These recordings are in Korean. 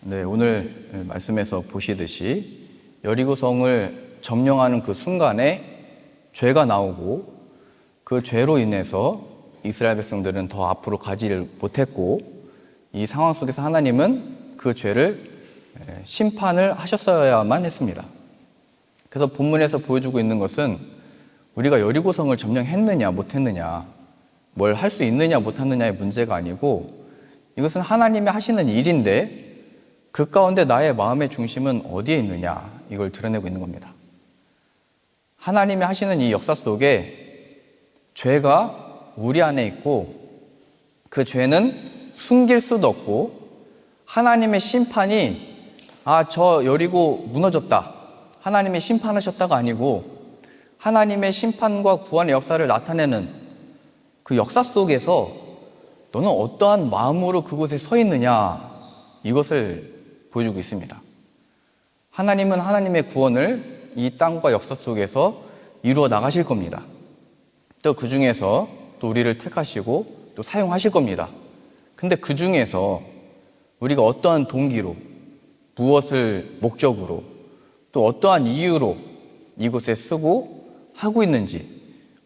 네, 오늘 말씀에서 보시듯이 여리고성을 점령하는 그 순간에 죄가 나오고 그 죄로 인해서 이스라엘 백성들은 더 앞으로 가지를 못했고 이 상황 속에서 하나님은 그 죄를 심판을 하셨어야만 했습니다. 그래서 본문에서 보여주고 있는 것은 우리가 여리고성을 점령했느냐 못했느냐, 뭘 할 수 있느냐 못하느냐의 문제가 아니고 이것은 하나님이 하시는 일인데 그 가운데 나의 마음의 중심은 어디에 있느냐, 이걸 드러내고 있는 겁니다. 하나님이 하시는 이 역사 속에 죄가 우리 안에 있고 그 죄는 숨길 수도 없고 하나님의 심판이 저 여리고 무너졌다, 하나님이 심판하셨다가 아니고 하나님의 심판과 구원의 역사를 나타내는 그 역사 속에서 너는 어떠한 마음으로 그곳에 서 있느냐, 이것을 보여주고 있습니다. 하나님은 하나님의 구원을 이 땅과 역사 속에서 이루어 나가실 겁니다. 또 그 중에서 또 우리를 택하시고 또 사용하실 겁니다. 근데 그 중에서 우리가 어떠한 동기로, 무엇을 목적으로, 또 어떠한 이유로 이곳에 쓰고 하고 있는지,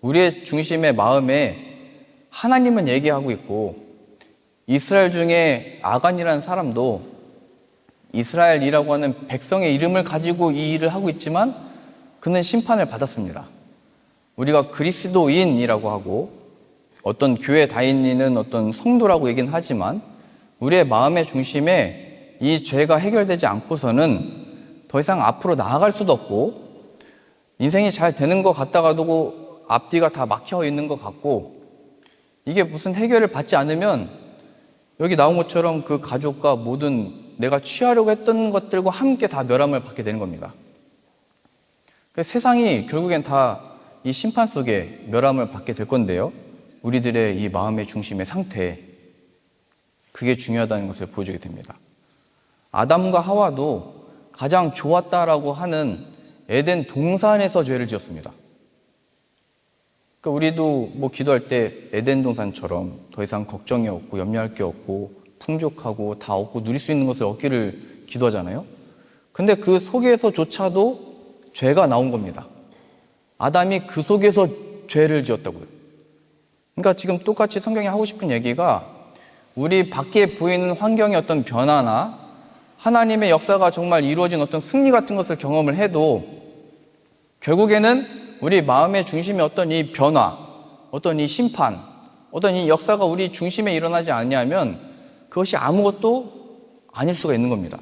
우리의 중심의 마음에 하나님은 얘기하고 있고 이스라엘 중에 아간이라는 사람도 이스라엘이라고 하는 백성의 이름을 가지고 이 일을 하고 있지만 그는 심판을 받았습니다. 우리가 그리스도인이라고 하고 어떤 교회 다니는 어떤 성도라고 얘기는 하지만 우리의 마음의 중심에 이 죄가 해결되지 않고서는 더 이상 앞으로 나아갈 수도 없고 인생이 잘 되는 것 같다가도 앞뒤가 다 막혀 있는 것 같고 이게 무슨 해결을 받지 않으면 여기 나온 것처럼 그 가족과 모든 내가 취하려고 했던 것들과 함께 다 멸함을 받게 되는 겁니다. 세상이 결국엔 다 이 심판 속에 멸함을 받게 될 건데요, 우리들의 이 마음의 중심의 상태, 그게 중요하다는 것을 보여주게 됩니다. 아담과 하와도 가장 좋았다라고 하는 에덴 동산에서 죄를 지었습니다. 그러니까 우리도 뭐 기도할 때 에덴 동산처럼 더 이상 걱정이 없고 염려할 게 없고 풍족하고 다 얻고 누릴 수 있는 것을 얻기를 기도하잖아요. 근데 그 속에서조차도 죄가 나온 겁니다. 아담이 그 속에서 죄를 지었다고요. 그러니까 지금 똑같이 성경이 하고 싶은 얘기가 우리 밖에 보이는 환경의 어떤 변화나 하나님의 역사가 정말 이루어진 어떤 승리 같은 것을 경험을 해도 결국에는 우리 마음의 중심의 어떤 이 변화, 어떤 이 심판, 어떤 이 역사가 우리 중심에 일어나지 않냐면 그것이 아무것도 아닐 수가 있는 겁니다.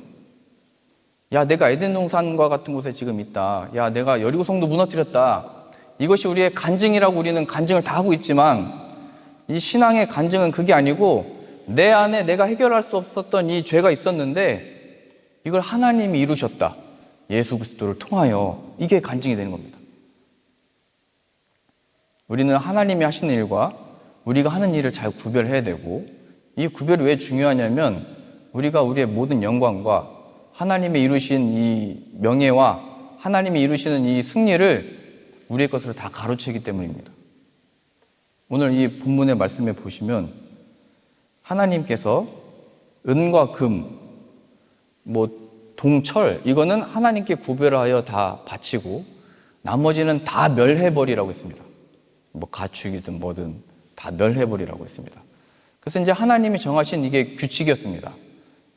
야, 내가 에덴 동산과 같은 곳에 지금 있다. 야, 내가 여리고성도 무너뜨렸다. 이것이 우리의 간증이라고 우리는 간증을 다 하고 있지만 이 신앙의 간증은 그게 아니고 내 안에 내가 해결할 수 없었던 이 죄가 있었는데 이걸 하나님이 이루셨다. 예수 그리스도를 통하여. 이게 간증이 되는 겁니다. 우리는 하나님이 하시는 일과 우리가 하는 일을 잘 구별해야 되고 이 구별이 왜 중요하냐면 우리가 우리의 모든 영광과 하나님이 이루신 이 명예와 하나님이 이루시는 이 승리를 우리의 것으로 다 가로채기 때문입니다. 오늘 이 본문의 말씀에 보시면 하나님께서 은과 금, 동철, 이거는 하나님께 구별하여 다 바치고 나머지는 다 멸해버리라고 했습니다. 가축이든 뭐든 다 멸해버리라고 했습니다. 그래서 이제 하나님이 정하신 이게 규칙이었습니다.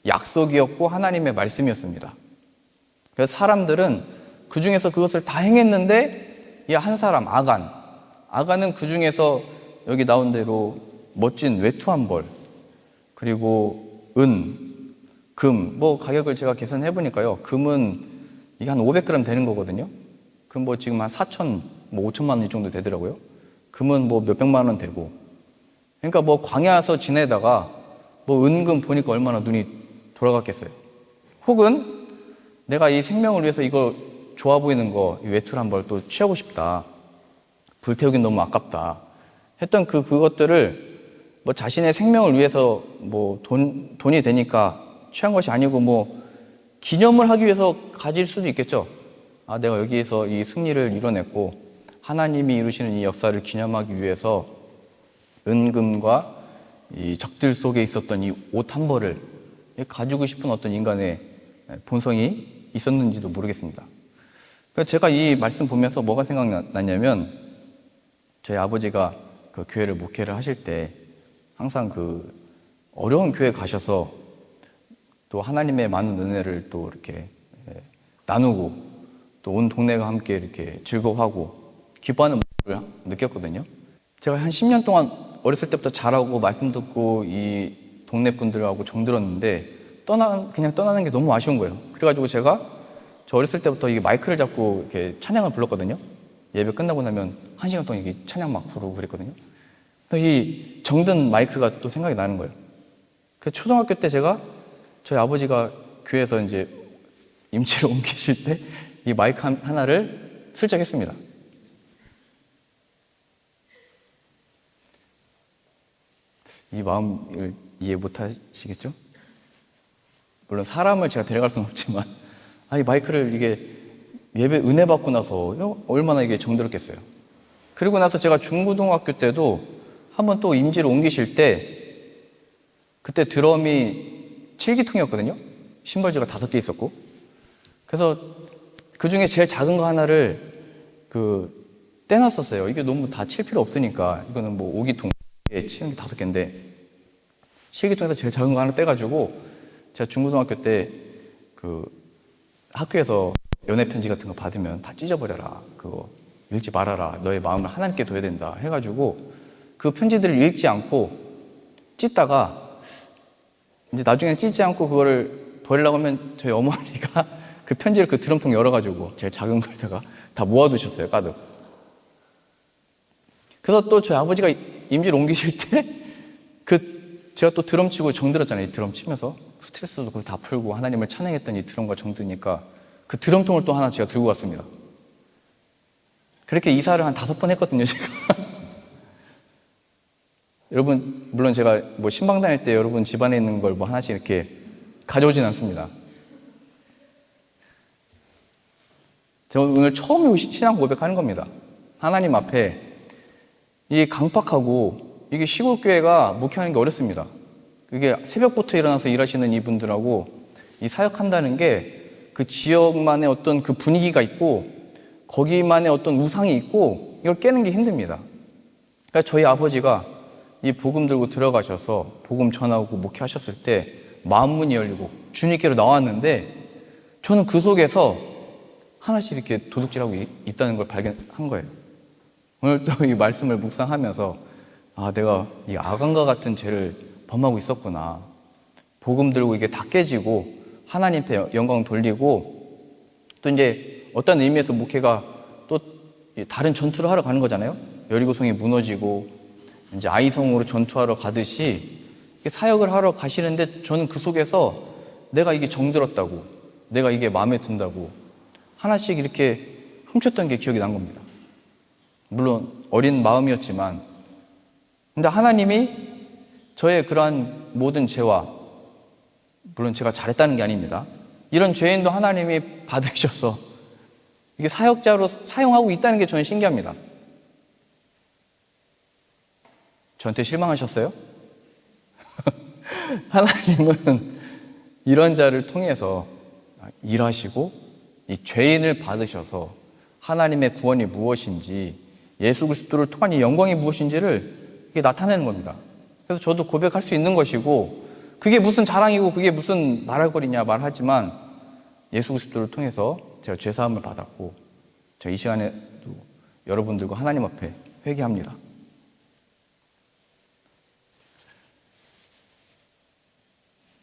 약속이었고 하나님의 말씀이었습니다. 그래서 사람들은 그 중에서 그것을 다 행했는데 이 한 사람 아간은 그 중에서 여기 나온 대로 멋진 외투 한 벌, 그리고 은, 금, 가격을 제가 계산해 보니까요, 금은 이게 한 500g 되는 거거든요. 그럼 지금 한 4천, 5천만 원 이 정도 되더라고요. 금은 몇백만 원 되고. 그러니까 광야에서 지내다가 은금 보니까 얼마나 눈이 돌아갔겠어요. 혹은 내가 이 생명을 위해서 이거 좋아 보이는 거, 이 외투를 한 벌 또 취하고 싶다. 불태우긴 너무 아깝다. 했던 그것들을 자신의 생명을 위해서 돈이 되니까 취한 것이 아니고 기념을 하기 위해서 가질 수도 있겠죠. 내가 여기에서 이 승리를 이뤄냈고 하나님이 이루시는 이 역사를 기념하기 위해서 은금과 이 적들 속에 있었던 이 옷 한 벌을 가지고 싶은 어떤 인간의 본성이 있었는지도 모르겠습니다. 그래서 제가 이 말씀 보면서 뭐가 생각났냐면, 저희 아버지가 그 교회를 목회를 하실 때 항상 그 어려운 교회 가셔서 또 하나님의 많은 은혜를 또 이렇게 나누고 또 온 동네가 함께 이렇게 즐거워하고 기뻐하는 모습을 느꼈거든요. 제가 한 10년 동안 어렸을 때부터 잘하고 말씀 듣고 이 동네 분들하고 정들었는데 그냥 떠나는 게 너무 아쉬운 거예요. 그래가지고 제가 저 어렸을 때부터 이게 마이크를 잡고 이렇게 찬양을 불렀거든요. 예배 끝나고 나면 1시간 동안 이게 찬양 막 부르고 그랬거든요. 이 정든 마이크가 또 생각이 나는 거예요. 그래서 초등학교 때 제가 저희 아버지가 교회에서 이제 임지로 옮기실 때 이 마이크 하나를 슬쩍 했습니다. 이 마음을 이해 못 하시겠죠? 물론 사람을 제가 데려갈 수는 없지만, 이 마이크를 이게 예배 은혜 받고 나서 얼마나 이게 정들었겠어요. 그리고 나서 제가 중고등학교 때도 한번 또 임지로 옮기실 때, 그때 드럼이 7기통이었거든요. 심벌즈가 5개 있었고. 그래서 그 중에 제일 작은 거 하나를 떼놨었어요. 이게 너무 다 칠 필요 없으니까. 이거는 뭐 5기통에 치는 게 5개인데, 7기통에서 제일 작은 거 하나 떼가지고, 제가 중고등학교 때 학교에서 연애 편지 같은 거 받으면 다 찢어버려라. 그거 읽지 말아라. 너의 마음을 하나님께 둬야 된다. 해가지고 그 편지들을 읽지 않고 찢다가 이제 나중에 찢지 않고 그거를 버리려고 하면 저희 어머니가 그 편지를 그 드럼통 열어가지고 제일 작은 거에다가 다 모아두셨어요. 가득. 그래서 또 저희 아버지가 임지를 옮기실 때 제가 또 드럼 치고 정들었잖아요. 이 드럼 치면서 스트레스도 그거 다 풀고 하나님을 찬양했던 이 드럼과 정드니까 그 드럼통을 또 하나 제가 들고 왔습니다. 그렇게 이사를 한 5번 했거든요, 제가. 여러분, 물론 제가 뭐 신방 다닐 때 여러분 집안에 있는 걸 뭐 하나씩 이렇게 가져오진 않습니다. 제가 오늘 처음 신앙 고백하는 겁니다. 하나님 앞에 이 강팍하고 이게 시골교회가 목회하는 게 어렵습니다. 이게 새벽부터 일어나서 일하시는 이분들하고 이 사역한다는 게 그 지역만의 어떤 그 분위기가 있고 거기만의 어떤 우상이 있고 이걸 깨는 게 힘듭니다. 그러니까 저희 아버지가 이 복음 들고 들어가셔서 복음 전하고 목회하셨을 때 마음문이 열리고 주님께로 나왔는데 저는 그 속에서 하나씩 이렇게 도둑질하고 있다는 걸 발견한 거예요. 오늘 또 이 말씀을 묵상하면서 내가 이 아간과 같은 죄를 범하고 있었구나. 복음 들고 이게 다 깨지고 하나님께 영광 돌리고 또 이제 어떤 의미에서 목회가 또 다른 전투를 하러 가는 거잖아요. 여리고성이 무너지고 이제 아이성으로 전투하러 가듯이 사역을 하러 가시는데 저는 그 속에서 내가 이게 정들었다고, 내가 이게 마음에 든다고 하나씩 이렇게 훔쳤던 게 기억이 난 겁니다. 물론 어린 마음이었지만, 근데 하나님이 저의 그러한 모든 죄와, 물론 제가 잘했다는 게 아닙니다. 이런 죄인도 하나님이 받으셔서 이게 사역자로 사용하고 있다는 게 저는 신기합니다. 저한테 실망하셨어요? 하나님은 이런 자를 통해서 일하시고 이 죄인을 받으셔서 하나님의 구원이 무엇인지, 예수 그리스도를 통한 이 영광이 무엇인지를 이게 나타내는 겁니다. 그래서 저도 고백할 수 있는 것이고, 그게 무슨 자랑이고 그게 무슨 말할 거리냐 말하지만 예수 그리스도를 통해서 제가 죄사함을 받았고, 제가 이 시간에도 여러분들과 하나님 앞에 회개합니다.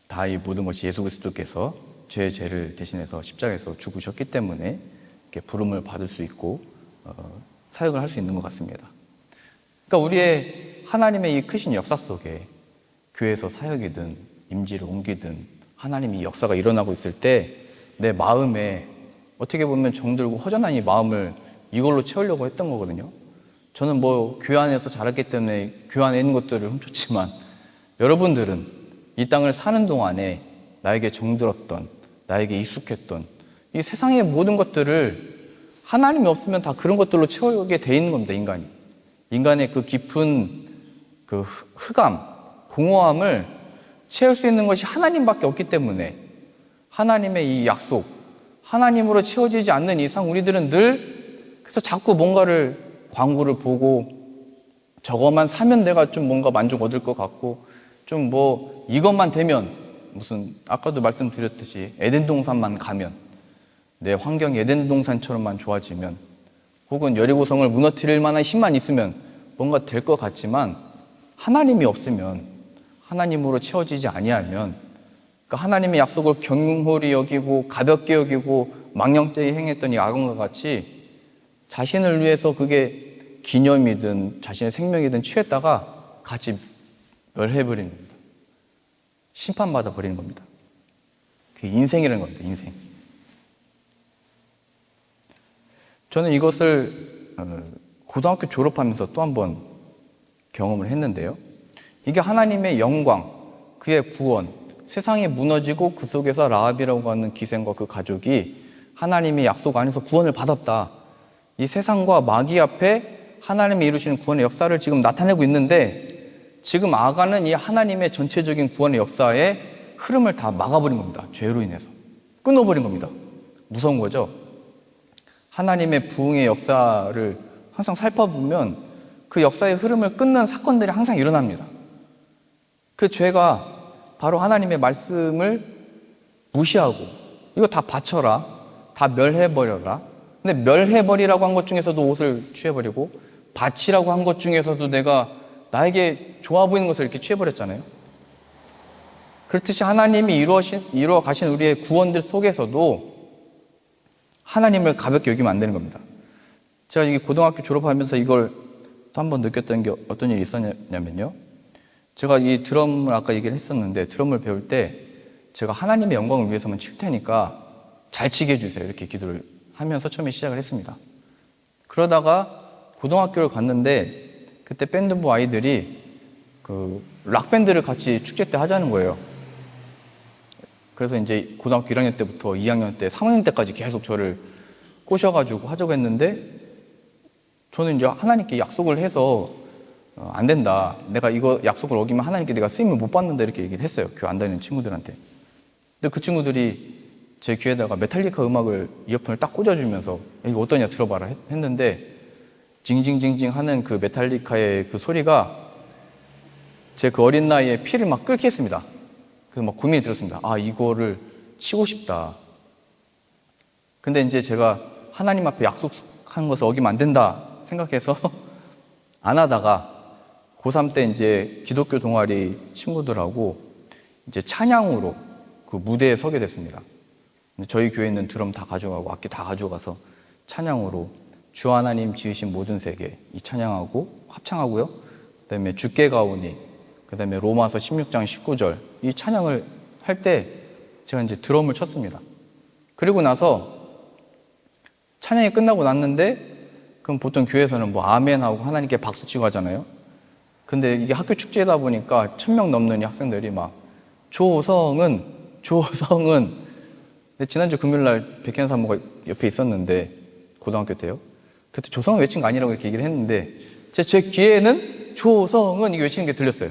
다 이 모든 것이 예수 그리스도께서 죄의 죄를 대신해서 십자가에서 죽으셨기 때문에 이렇게 부름을 받을 수 있고 사역을 할 수 있는 것 같습니다. 그러니까 우리의 하나님의 이 크신 역사 속에 교회에서 사역이든 임지를 옮기든 하나님이 역사가 일어나고 있을 때 내 마음에 어떻게 보면 정들고 허전한 이 마음을 이걸로 채우려고 했던 거거든요. 저는 뭐 교회 안에서 자랐기 때문에 교회 안에 있는 것들을 훔쳤지만 여러분들은 이 땅을 사는 동안에 나에게 정들었던, 나에게 익숙했던 이 세상의 모든 것들을 하나님이 없으면 다 그런 것들로 채우게 돼 있는 겁니다, 인간이. 인간의 그 깊은 그 흑암, 공허함을 채울 수 있는 것이 하나님밖에 없기 때문에 하나님의 이 약속, 하나님으로 채워지지 않는 이상 우리들은 늘 그래서 자꾸 뭔가를 광고를 보고 저것만 사면 내가 좀 뭔가 만족 얻을 것 같고 좀 뭐 이것만 되면 무슨 아까도 말씀드렸듯이 에덴 동산만 가면 내 환경이 에덴 동산처럼만 좋아지면 혹은 여리고성을 무너뜨릴 만한 힘만 있으면 뭔가 될 것 같지만 하나님이 없으면 하나님으로 채워지지 아니하면 그러니까 하나님의 약속을 경홀히 여기고 가볍게 여기고 망령되이 행했던 이 아간과 같이 자신을 위해서 그게 기념이든 자신의 생명이든 취했다가 같이 멸해버리는 겁니다. 심판받아 버리는 겁니다. 그게 인생이라는 겁니다. 인생. 저는 이것을 고등학교 졸업하면서 또 한 번 경험을 했는데요. 이게 하나님의 영광, 그의 구원, 세상이 무너지고 그 속에서 라합이라고 하는 기생과 그 가족이 하나님의 약속 안에서 구원을 받았다. 이 세상과 마귀 앞에 하나님이 이루시는 구원의 역사를 지금 나타내고 있는데 지금 아간은 이 하나님의 전체적인 구원의 역사의 흐름을 다 막아버린 겁니다. 죄로 인해서. 끊어버린 겁니다. 무서운 거죠. 하나님의 부흥의 역사를 항상 살펴보면 그 역사의 흐름을 끊는 사건들이 항상 일어납니다. 그 죄가 바로 하나님의 말씀을 무시하고 이거 다 바쳐라, 다 멸해버려라. 근데 멸해버리라고 한 것 중에서도 옷을 취해버리고 바치라고 한 것 중에서도 내가 나에게 좋아 보이는 것을 이렇게 취해버렸잖아요. 그렇듯이 하나님이 이루어 가신 우리의 구원들 속에서도 하나님을 가볍게 여기면 안 되는 겁니다. 제가 이게 고등학교 졸업하면서 이걸 또 한 번 느꼈던 게 어떤 일이 있었냐면요. 제가 이 드럼을 아까 얘기를 했었는데 드럼을 배울 때 제가 하나님의 영광을 위해서만 칠 테니까 잘 치게 해주세요. 이렇게 기도를 하면서 처음에 시작을 했습니다. 그러다가 고등학교를 갔는데 그때 밴드부 아이들이 그 락밴드를 같이 축제 때 하자는 거예요. 그래서 이제 고등학교 1학년 때부터 2학년 때, 3학년 때까지 계속 저를 꼬셔가지고 하자고 했는데 저는 이제 하나님께 약속을 해서 안 된다. 내가 이거 약속을 어기면 하나님께 내가 쓰임을 못 받는다. 이렇게 얘기를 했어요. 교회 안 다니는 친구들한테. 근데 그 친구들이 제 귀에다가 메탈리카 음악을 이어폰을 딱 꽂아주면서 이거 어떠냐 들어봐라 했는데 징징징징 하는 그 메탈리카의 그 소리가 제 그 어린 나이에 피를 막 끓게 했습니다. 그래서 막 고민이 들었습니다. 아, 이거를 치고 싶다. 근데 이제 제가 하나님 앞에 약속한 것을 어기면 안 된다 생각해서 안 하다가 고3 때 이제 기독교 동아리 친구들하고 이제 찬양으로 그 무대에 서게 됐습니다. 저희 교회 있는 드럼 다 가져가고 악기 다 가져가서 찬양으로 주 하나님 지으신 모든 세계 이 찬양하고 합창하고요. 그다음에 주께 가오니, 그다음에 로마서 16장 19절 이 찬양을 할 때 제가 이제 드럼을 쳤습니다. 그리고 나서 찬양이 끝나고 났는데 그럼 보통 교회에서는 뭐 아멘 하고 하나님께 박수 치고 하잖아요. 근데 이게 학교 축제다 보니까 1000명 넘는 이 학생들이 막 조성은 근데 지난주 금요일날 백현 사모가 옆에 있었는데 고등학교 때요. 그때 조성은 외친 거 아니라고 이렇게 얘기를 했는데 제 귀에는 조성은 이게 외치는 게 들렸어요.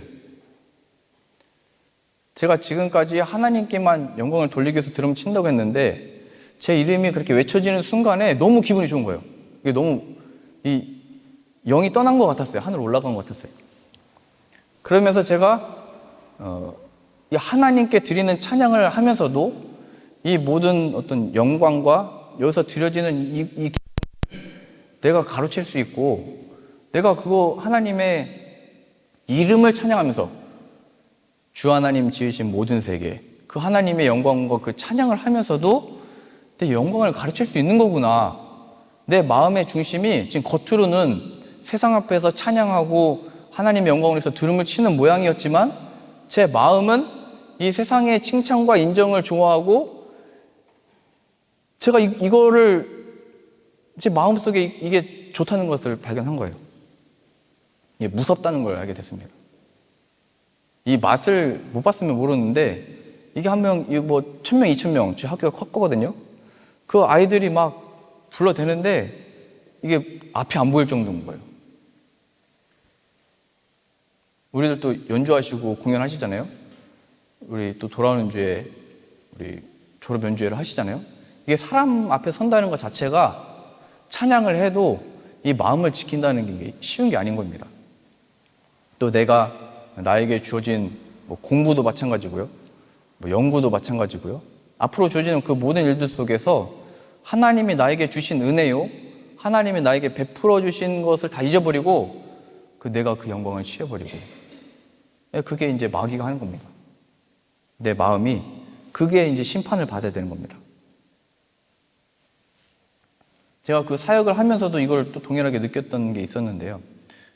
제가 지금까지 하나님께만 영광을 돌리기 위해서 드럼 친다고 했는데 제 이름이 그렇게 외쳐지는 순간에 너무 기분이 좋은 거예요. 이게 너무 이 영이 떠난 것 같았어요. 하늘로 올라간 것 같았어요. 그러면서 제가 이 하나님께 드리는 찬양을 하면서도 이 모든 어떤 영광과 여기서 드려지는 이 내가 가로챌 수 있고 내가 그거 하나님의 이름을 찬양하면서 주 하나님 지으신 모든 세계 그 하나님의 영광과 그 찬양을 하면서도 내 영광을 가르칠 수 있는 거구나. 내 마음의 중심이 지금 겉으로는 세상 앞에서 찬양하고 하나님의 영광을 위해서 드럼을 치는 모양이었지만 제 마음은 이 세상의 칭찬과 인정을 좋아하고 제가 이거를 제 마음속에 이게 좋다는 것을 발견한 거예요. 이게 무섭다는 걸 알게 됐습니다. 이 맛을 못 봤으면 모르는데 이게 한 명, 뭐 1000명, 2000명 제 학교가 컸거든요. 그 아이들이 막 불러대는데 이게 앞이 안 보일 정도인 거예요. 우리들 또 연주하시고 공연하시잖아요. 우리 또 돌아오는 주에 우리 졸업 연주회를 하시잖아요. 이게 사람 앞에 선다는 것 자체가 찬양을 해도 이 마음을 지킨다는 게 쉬운 게 아닌 겁니다. 또 내가 나에게 주어진 뭐 공부도 마찬가지고요. 뭐 연구도 마찬가지고요. 앞으로 주어지는 그 모든 일들 속에서 하나님이 나에게 주신 은혜요, 하나님이 나에게 베풀어 주신 것을 다 잊어버리고 내가 그 영광을 취해버리고, 그게 이제 마귀가 하는 겁니다. 내 마음이 그게 이제 심판을 받아야 되는 겁니다. 제가 그 사역을 하면서도 이걸 또 동일하게 느꼈던 게 있었는데요.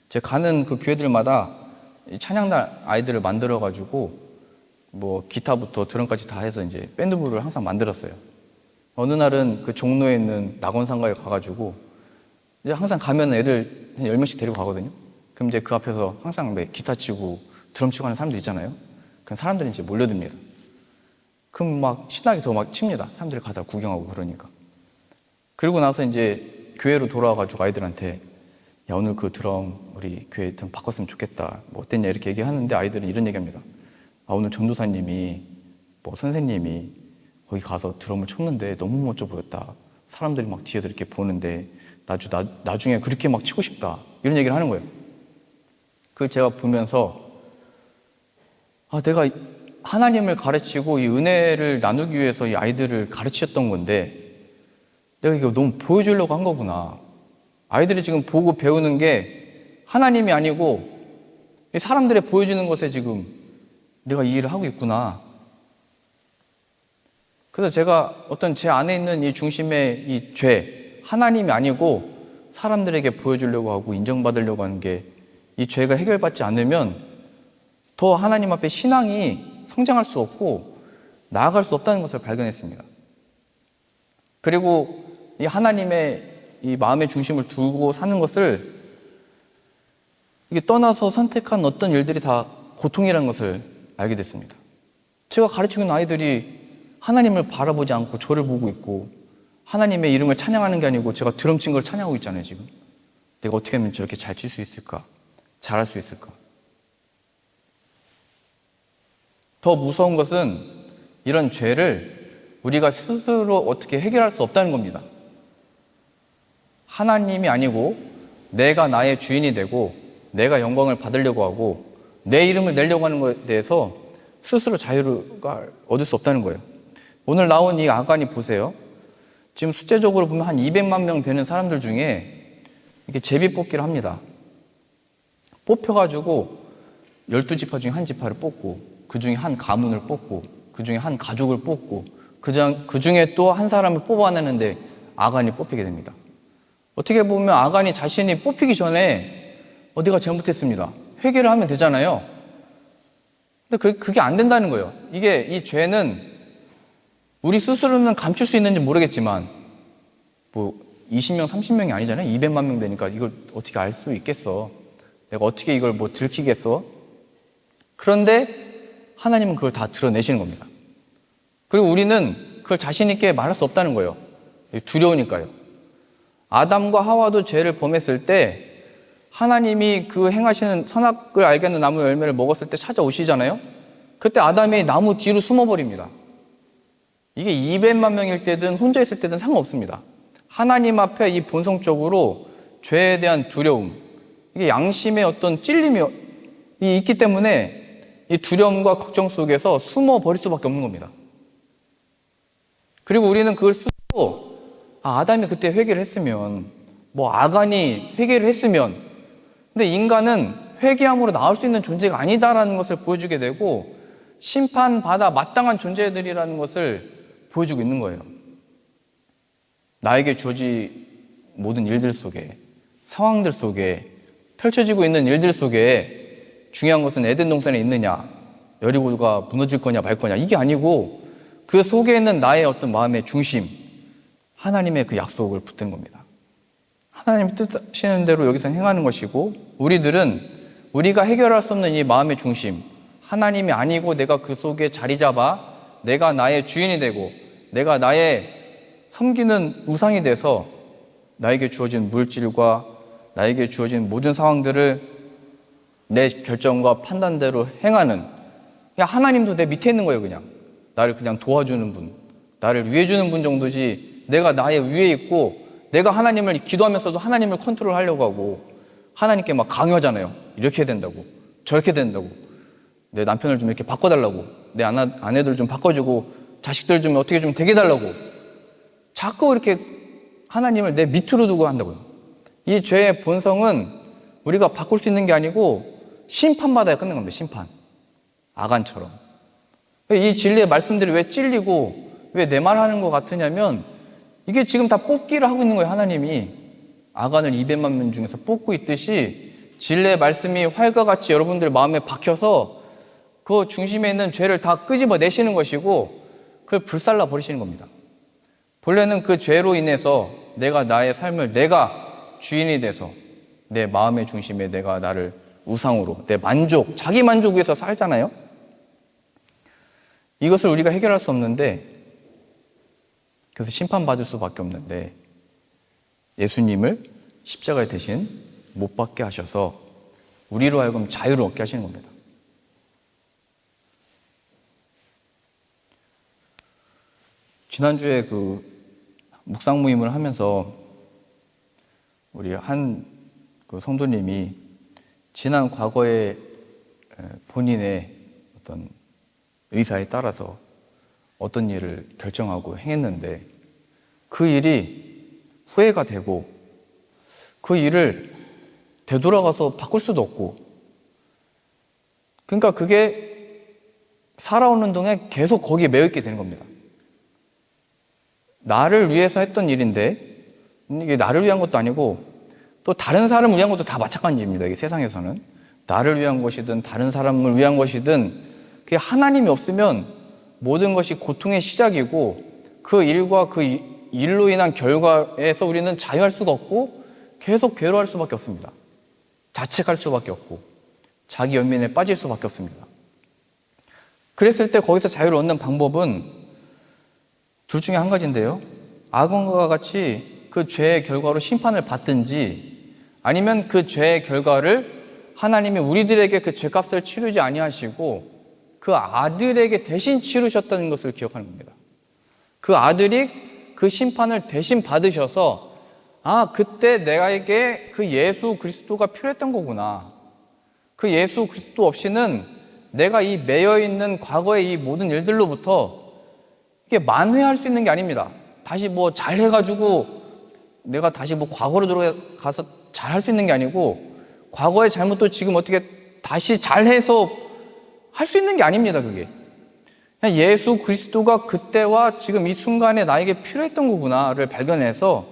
제가 가는 그 교회들마다 찬양단 아이들을 만들어가지고 뭐 기타부터 드럼까지 다 해서 이제 밴드부를 항상 만들었어요. 어느 날은 그 종로에 있는 낙원상가에 가가지고 이제 항상 가면 애들 한 10명씩 데리고 가거든요. 그럼 이제 그 앞에서 항상 기타 치고 드럼 치고 하는 사람들 있잖아요. 그 사람들이 이제 몰려듭니다. 그럼 막 신나게 더 막 칩니다. 사람들이 가다 구경하고 그러니까. 그리고 나서 이제 교회로 돌아와가지고 아이들한테 야, 오늘 그 드럼 우리 교회 좀 바꿨으면 좋겠다. 뭐 어땠냐 이렇게 얘기하는데 아이들은 이런 얘기합니다. 아, 오늘 전도사님이 뭐 선생님이 거기 가서 드럼을 쳤는데 너무 멋져 보였다. 사람들이 막 뒤에서 이렇게 보는데 나중에 그렇게 막 치고 싶다. 이런 얘기를 하는 거예요. 그걸 제가 보면서 내가 하나님을 가르치고 이 은혜를 나누기 위해서 이 아이들을 가르치셨던 건데 내가 이거 너무 보여주려고 한 거구나. 아이들이 지금 보고 배우는 게 하나님이 아니고 사람들의 보여주는 것에 지금 내가 이 일을 하고 있구나. 그래서 제가 어떤 제 안에 있는 이 중심의 이 죄, 하나님이 아니고 사람들에게 보여주려고 하고 인정받으려고 하는 게 이 죄가 해결받지 않으면 더 하나님 앞에 신앙이 성장할 수 없고 나아갈 수 없다는 것을 발견했습니다. 그리고 이 하나님의 이 마음의 중심을 두고 사는 것을 이게 떠나서 선택한 어떤 일들이 다 고통이라는 것을 알게 됐습니다. 제가 가르치는 아이들이 하나님을 바라보지 않고 저를 보고 있고 하나님의 이름을 찬양하는 게 아니고 제가 드럼 친 걸 찬양하고 있잖아요, 지금. 내가 어떻게 하면 저렇게 잘 칠 수 있을까? 잘할 수 있을까? 더 무서운 것은 이런 죄를 우리가 스스로 어떻게 해결할 수 없다는 겁니다. 하나님이 아니고 내가 나의 주인이 되고 내가 영광을 받으려고 하고 내 이름을 내려고 하는 것에 대해서 스스로 자유를 얻을 수 없다는 거예요. 오늘 나온 이 아간이 보세요. 지금 숫자적으로 보면 한 200만 명 되는 사람들 중에 이렇게 제비 뽑기를 합니다. 뽑혀가지고 12지파 중에 한 지파를 뽑고 그 중에 한 가문을 뽑고 그 중에 한 가족을 뽑고 그 중에 또 한 사람을 뽑아내는데 아간이 뽑히게 됩니다. 어떻게 보면 아간이 자신이 뽑히기 전에 내가 잘못했습니다. 회개를 하면 되잖아요. 근데 그게 안 된다는 거예요. 이 죄는 우리 스스로는 감출 수 있는지 모르겠지만 뭐 20명, 30명이 아니잖아요. 200만 명 되니까 이걸 어떻게 알 수 있겠어. 내가 어떻게 이걸 뭐 들키겠어? 그런데 하나님은 그걸 다 드러내시는 겁니다. 그리고 우리는 그걸 자신 있게 말할 수 없다는 거예요. 두려우니까요. 아담과 하와도 죄를 범했을 때 하나님이 그 행하시는 선악을 알게 하는 나무 열매를 먹었을 때 찾아오시잖아요. 그때 아담이 나무 뒤로 숨어버립니다. 이게 200만 명일 때든 혼자 있을 때든 상관없습니다. 하나님 앞에 이 본성적으로 죄에 대한 두려움, 이게 양심의 어떤 찔림이 있기 때문에 이 두려움과 걱정 속에서 숨어버릴 수밖에 없는 겁니다. 그리고 우리는 그걸 스스로 아담이 그때 회개를 했으면 뭐 아간이 회개를 했으면 근데 인간은 회개함으로 나올 수 있는 존재가 아니다라는 것을 보여주게 되고 심판받아 마땅한 존재들이라는 것을 보여주고 있는 거예요. 나에게 주어진 모든 일들 속에 상황들 속에 펼쳐지고 있는 일들 속에 중요한 것은 에덴 동산에 있느냐 여리고가 무너질 거냐 말 거냐 이게 아니고 그 속에 있는 나의 어떤 마음의 중심 하나님의 그 약속을 붙드는 겁니다. 하나님이 뜻하시는 대로 여기서 행하는 것이고 우리들은 우리가 해결할 수 없는 이 마음의 중심 하나님이 아니고 내가 그 속에 자리 잡아 내가 나의 주인이 되고 내가 나의 섬기는 우상이 돼서 나에게 주어진 물질과 나에게 주어진 모든 상황들을 내 결정과 판단대로 행하는 그냥 하나님도 내 밑에 있는 거예요. 그냥 나를 그냥 도와주는 분, 나를 위해주는 분 정도지, 내가 나의 위에 있고 내가 하나님을 기도하면서도 하나님을 컨트롤하려고 하고 하나님께 막 강요하잖아요. 이렇게 해야 된다고, 저렇게 된다고, 내 남편을 좀 이렇게 바꿔달라고, 내 아내들 좀 바꿔주고, 자식들 좀 어떻게 좀 되게 해달라고 자꾸 이렇게 하나님을 내 밑으로 두고 한다고요. 이 죄의 본성은 우리가 바꿀 수 있는 게 아니고 심판받아야 끝난 겁니다. 심판. 아간처럼. 이 진리의 말씀들이 왜 찔리고 왜 내 말 하는 것 같으냐면, 이게 지금 다 뽑기를 하고 있는 거예요. 하나님이 아간을 200만 명 중에서 뽑고 있듯이 진리의 말씀이 활과 같이 여러분들 마음에 박혀서 그 중심에 있는 죄를 다 끄집어 내시는 것이고 그걸 불살라 버리시는 겁니다. 본래는 그 죄로 인해서 내가 나의 삶을 내가 주인이 돼서 내 마음의 중심에 내가 나를 우상으로 내 만족, 자기 만족 위해서 살잖아요. 이것을 우리가 해결할 수 없는데, 그래서 심판받을 수밖에 없는데 예수님을 십자가에 대신 못 박게 하셔서 우리로 하여금 자유를 얻게 하시는 겁니다. 지난주에 그 묵상 모임을 하면서 우리 한 그 성도님이 지난 과거에 본인의 어떤 의사에 따라서 어떤 일을 결정하고 행했는데 그 일이 후회가 되고 그 일을 되돌아가서 바꿀 수도 없고, 그러니까 그게 살아오는 동안 계속 거기에 매여 있게 되는 겁니다. 나를 위해서 했던 일인데 이게 나를 위한 것도 아니고 또 다른 사람을 위한 것도 다 마찬가지 일입니다. 이게 세상에서는 나를 위한 것이든 다른 사람을 위한 것이든 그게 하나님이 없으면 모든 것이 고통의 시작이고 그 일과 그 일로 인한 결과에서 우리는 자유할 수가 없고 계속 괴로워할 수밖에 없습니다. 자책할 수밖에 없고 자기 연민에 빠질 수밖에 없습니다. 그랬을 때 거기서 자유를 얻는 방법은 둘 중에 한 가지인데요. 아간과 같이 그 죄의 결과로 심판을 받든지 아니면 그 죄의 결과를 하나님이 우리들에게 그 죄값을 치르지 아니하시고 그 아들에게 대신 치르셨다는 것을 기억하는 겁니다. 그 아들이 그 심판을 대신 받으셔서 그때 내가에게 그 예수 그리스도가 필요했던 거구나. 그 예수 그리스도 없이는 내가 이 매여있는 과거의 이 모든 일들로부터 이게 만회할 수 있는 게 아닙니다. 다시 뭐 잘해가지고 내가 다시 뭐 과거로 들어가서 잘할 수 있는 게 아니고 과거의 잘못도 지금 어떻게 다시 잘해서 할 수 있는 게 아닙니다. 그게 그냥 예수 그리스도가 그때와 지금 이 순간에 나에게 필요했던 거구나를 발견해서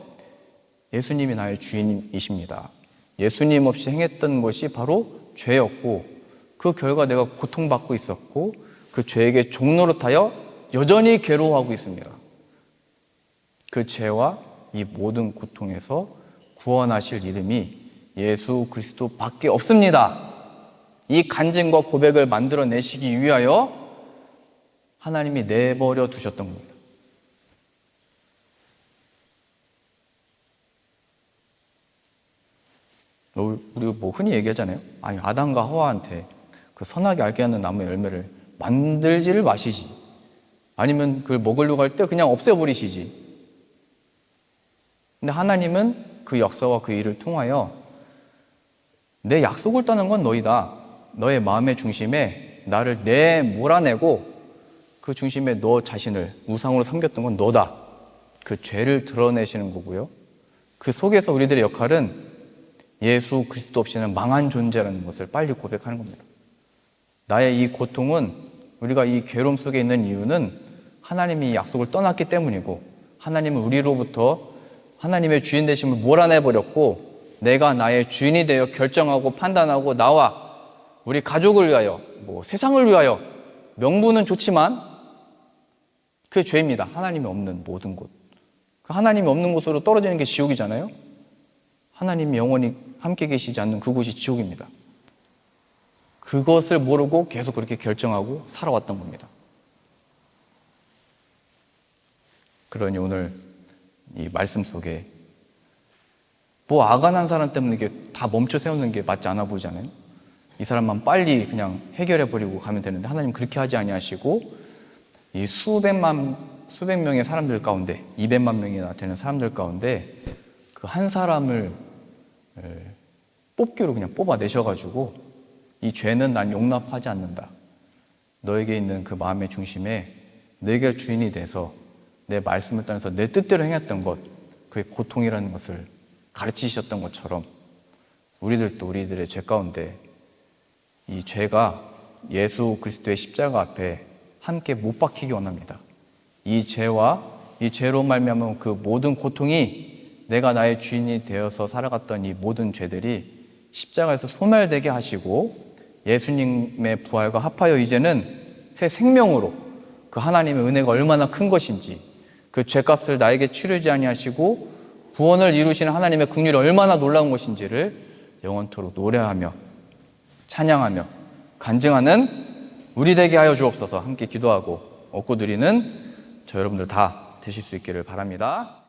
예수님이 나의 주인이십니다. 예수님 없이 행했던 것이 바로 죄였고 그 결과 내가 고통받고 있었고 그 죄에게 종노릇하여 여전히 괴로워하고 있습니다. 그 죄와 이 모든 고통에서 구원하실 이름이 예수 그리스도밖에 없습니다. 이 간증과 고백을 만들어내시기 위하여 하나님이 내버려 두셨던 겁니다. 우리가 뭐 흔히 얘기하잖아요. 아담과 하와한테 그 선하게 알게 하는 나무의 열매를 만들지를 마시지, 아니면 그걸 먹으려고 할 때 그냥 없애버리시지. 근데 하나님은 그 역사와 그 일을 통하여 내 약속을 떠난 건 너희다. 너의 마음의 중심에 나를 몰아내고 그 중심에 너 자신을 우상으로 섬겼던 건 너다. 그 죄를 드러내시는 거고요. 그 속에서 우리들의 역할은 예수 그리스도 없이는 망한 존재라는 것을 빨리 고백하는 겁니다. 나의 이 고통은, 우리가 이 괴로움 속에 있는 이유는 하나님이 약속을 떠났기 때문이고 하나님은 우리로부터 하나님의 주인 되심을 몰아내버렸고 내가 나의 주인이 되어 결정하고 판단하고 나와 우리 가족을 위하여, 세상을 위하여, 명분은 좋지만 그게 죄입니다. 하나님이 없는 모든 곳. 하나님이 없는 곳으로 떨어지는 게 지옥이잖아요. 하나님이 영원히 함께 계시지 않는 그곳이 지옥입니다. 그것을 모르고 계속 그렇게 결정하고 살아왔던 겁니다. 그러니 오늘 이 말씀 속에 아간한 사람 때문에 이게 다 멈춰 세우는 게 맞지 않아 보이잖아요. 이 사람만 빨리 그냥 해결해 버리고 가면 되는데 하나님 그렇게 하지 아니하시고 이 수백 명의 사람들 가운데 200만 명이나 되는 사람들 가운데 그 한 사람을 뽑기로 그냥 뽑아내셔가지고 이 죄는 난 용납하지 않는다. 너에게 있는 그 마음의 중심에 내가 주인이 돼서 내 말씀을 따라서 내 뜻대로 행했던 것, 그게 고통이라는 것을 가르치셨던 것처럼 우리들도 우리들의 죄 가운데 이 죄가 예수 그리스도의 십자가 앞에 함께 못 박히기 원합니다. 이 죄와 이 죄로 말미암은 그 모든 고통이 내가 나의 주인이 되어서 살아갔던 이 모든 죄들이 십자가에서 소멸되게 하시고 예수님의 부활과 합하여 이제는 새 생명으로 그 하나님의 은혜가 얼마나 큰 것인지 그 죄값을 나에게 치르지 아니하시고 구원을 이루시는 하나님의 긍휼이 얼마나 놀라운 것인지를 영원토록 노래하며 찬양하며 간증하는 우리 되게 하여 주옵소서. 함께 기도하고 얻고 드리는 저 여러분들 다 되실 수 있기를 바랍니다.